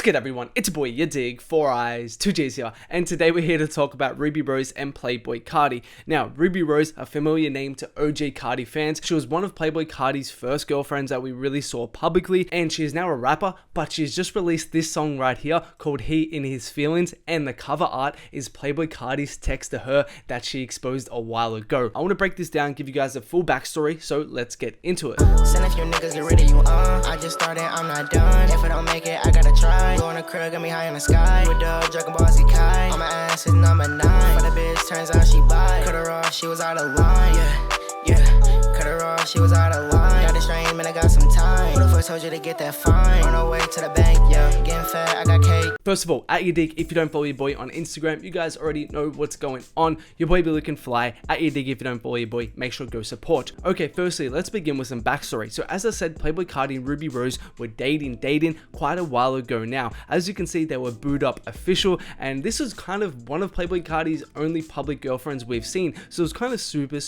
good, everyone? It's your boy yadiiiigg, 4 eyes, 2 J's here, and today we're here to talk about Rubi Rose and Playboi Carti. Now, Rubi Rose, a familiar name to OG Carti fans, she was one of Playboi Carti's first girlfriends that we really saw publicly, and she is now a rapper, but she's just released this song right here called He in His Feelings, and the cover art is Playboi Carti's text to her that she exposed a while ago. I want to break this down, give you guys a full backstory, so let's get into it. Send if your niggas get rid of you, I just started, I'm not done. If I don't make it, I gotta try. Go in the crib, got me high in the sky. With the Dragon Ball Z Kai. On my ass is number 9. For the bitch, turns out she bi. Cut her off, she was out of line. Yeah. Cut her off, she was out of line. Got this strain, man, I got some time. Who the fuck told you to get that fine? On our way to the bank, yeah. Getting fat, I got cake. First of all, at yadiiiigg, if you don't follow your boy on Instagram, you guys already know what's going on. Your boy be looking fly. At yadiiiigg, if you don't follow your boy, make sure to go support. Okay, firstly, let's begin with some backstory. So as I said, Playboi Carti and Rubi Rose were dating quite a while ago now. As you can see, they were booed up official, and this was kind of one of Playboi Carti's only public girlfriends we've seen. So it was kind of super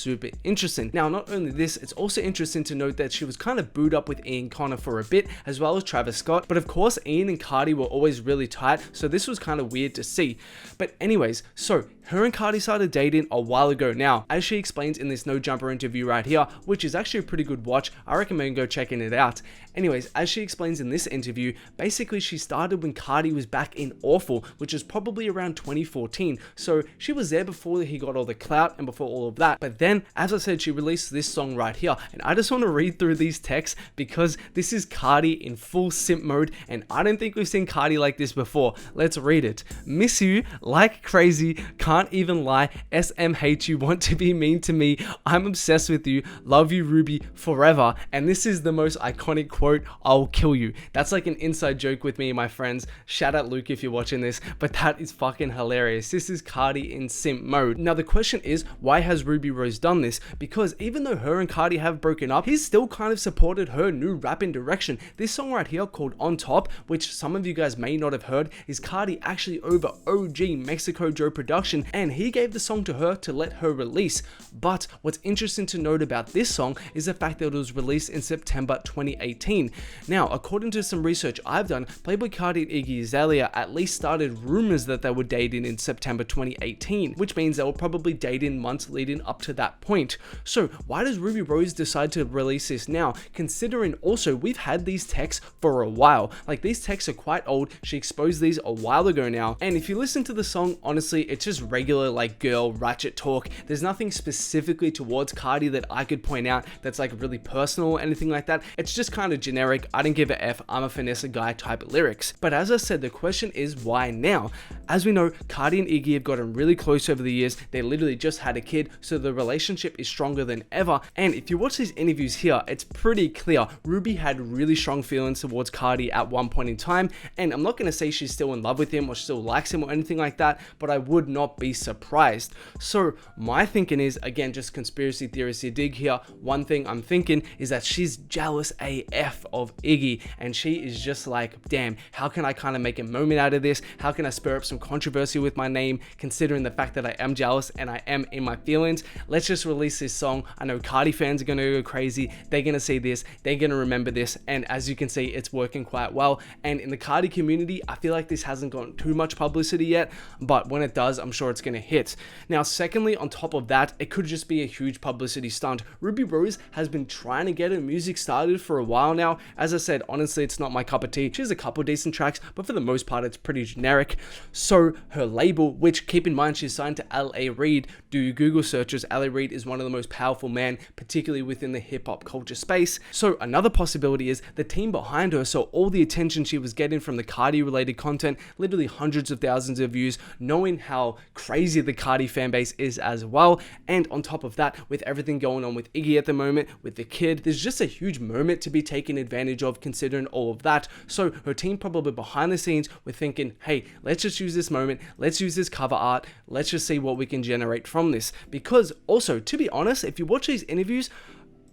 interesting. Now, not only this, it's also interesting to note that she was kind of booed up with Ian Connor for a bit, as well as Travis Scott. But of course, Ian and Carti were always really tight, so this was kind of weird to see. But anyways, so her and Carti started dating a while ago now, as she explains in this No Jumper interview right here, which is actually a pretty good watch. I recommend go checking it out. Anyways, as she explains in this interview, basically she started when Carti was back in Awful, which is probably around 2014. So she was there before he got all the clout and before all of that. But then, as I said, she released this song right here, and I just want to read through these texts because this is Carti in full simp mode, and I don't think we've seen Carti like this before. Let's read it. Miss you like crazy, can't even lie, SMH, you want to be mean to me, I'm obsessed with you, love you Ruby forever. And this is the most iconic quote, I'll kill you. That's like an inside joke with me and my friends. Shout out Luke if you're watching this, but that is fucking hilarious. This is Carti in simp mode. Now the question is, why has Rubi Rose done this? Because even though her and Carti have broken up, he's still kind of supported her new rapping direction. This song right here called On Top, which some of you guys may not have heard, is Carti actually over OG Mexico Joe production, and he gave the song to her to let her release. But what's interesting to note about this song is the fact that it was released in September 2018. Now, according to some research I've done, Playboi Carti and Iggy Azalea at least started rumors that they were dating in September 2018, which means they were probably dating months leading up to that point. So why does Rubi Rose decide to release this now, considering also we've had these texts for a while? Like, these texts are quite old. She exposed these a while ago now, and if you listen to the song, honestly, it's just regular like girl ratchet talk. There's nothing specifically towards Carti that I could point out that's like really personal or anything like that. It's just kind of generic, I don't give a F, I'm a finesse guy type of lyrics. But as I said, the question is why now? As we know, Carti and Iggy have gotten really close over the years. They literally just had a kid, so the relationship is stronger than ever. And if you watch these interviews here, it's pretty clear Ruby had really strong feelings towards Carti at one point in time, and I'm not going to say she's still in love with him or still likes him or anything like that, but I would not be surprised. So my thinking is, again, just conspiracy theorist dig here, one thing I'm thinking is that she's jealous AF of Iggy, and she is just like, damn, how can I kind of make a moment out of this? How can I spur up some controversy with my name, considering the fact that I am jealous and I am in my feelings? Let's just release this song. I know Carti fans are going to go crazy. They're going to see this, they're going to remember this, and as you can see, it's working quite well. And in the Carti community, I feel like this hasn't gotten too much publicity yet, but when it does, I'm sure it's going to hit. Now, secondly, on top of that, it could just be a huge publicity stunt. Rubi Rose has been trying to get her music started for a while now. As I said, honestly, it's not my cup of tea. She has a couple decent tracks, but for the most part, it's pretty generic. So her label, which keep in mind, she's signed to LA Reid. Do your Google searches. LA Reid is one of the most powerful men, particularly within the hip hop culture space. So another possibility is the team behind her saw all the attention she was getting from the Carti related content, literally hundreds of thousands of views, knowing how crazy the Carti fan base is as well. And on top of that, with everything going on with Iggy at the moment, with the kid, there's just a huge moment to be taken advantage of considering all of that. So her team probably behind the scenes were thinking, hey, let's just use this moment, let's use this cover art, let's just see what we can generate from this. Because also, to be honest, if you watch these interviews,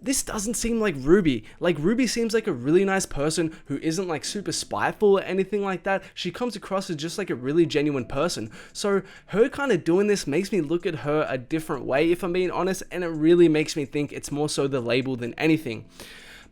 this doesn't seem like Ruby. Like, Ruby seems like a really nice person who isn't like super spiteful or anything like that. She comes across as just like a really genuine person. So her kind of doing this makes me look at her a different way, if I'm being honest, and it really makes me think it's more so the label than anything.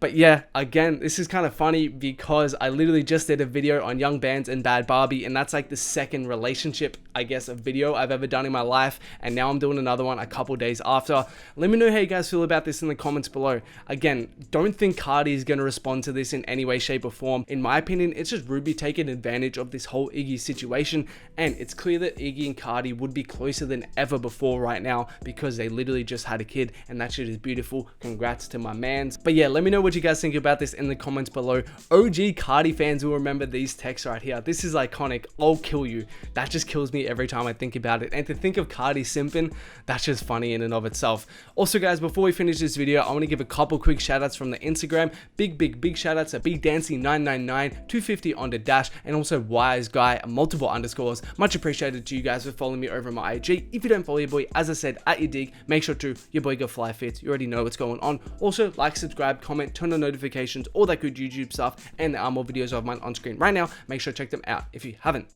But yeah, again, this is kind of funny because I literally just did a video on Young Bands and Bad Barbie, and that's like the second relationship, I guess, a video I've ever done in my life, and now I'm doing another one a couple days after. Let me know how you guys feel about this in the comments below. Again, don't think Carti is going to respond to this in any way, shape, or form. In my opinion, it's just Rubi taking advantage of this whole Iggy situation, and it's clear that Iggy and Carti would be closer than ever before right now because they literally just had a kid, and that shit is beautiful. Congrats to my mans. But yeah, let me know what you guys think about this in the comments below. OG Carti fans will remember these texts right here. This is iconic. I'll kill you. That just kills me every time I think about it. And to think of Carti simping, that's just funny in and of itself. Also guys, before we finish this video, I want to give a couple quick shout outs from the Instagram. Big shout outs to BigDancy999, 250 on the dash, and also Wise Guy, multiple underscores. Much appreciated to you guys for following me over my IG. If you don't follow your boy, as I said, at yadiiiigg, make sure to. Your boy go fly fit. You already know what's going on. Also, like, subscribe, comment, turn on notifications, all that good YouTube stuff, and there are more videos of mine on screen right now. Make sure to check them out if you haven't.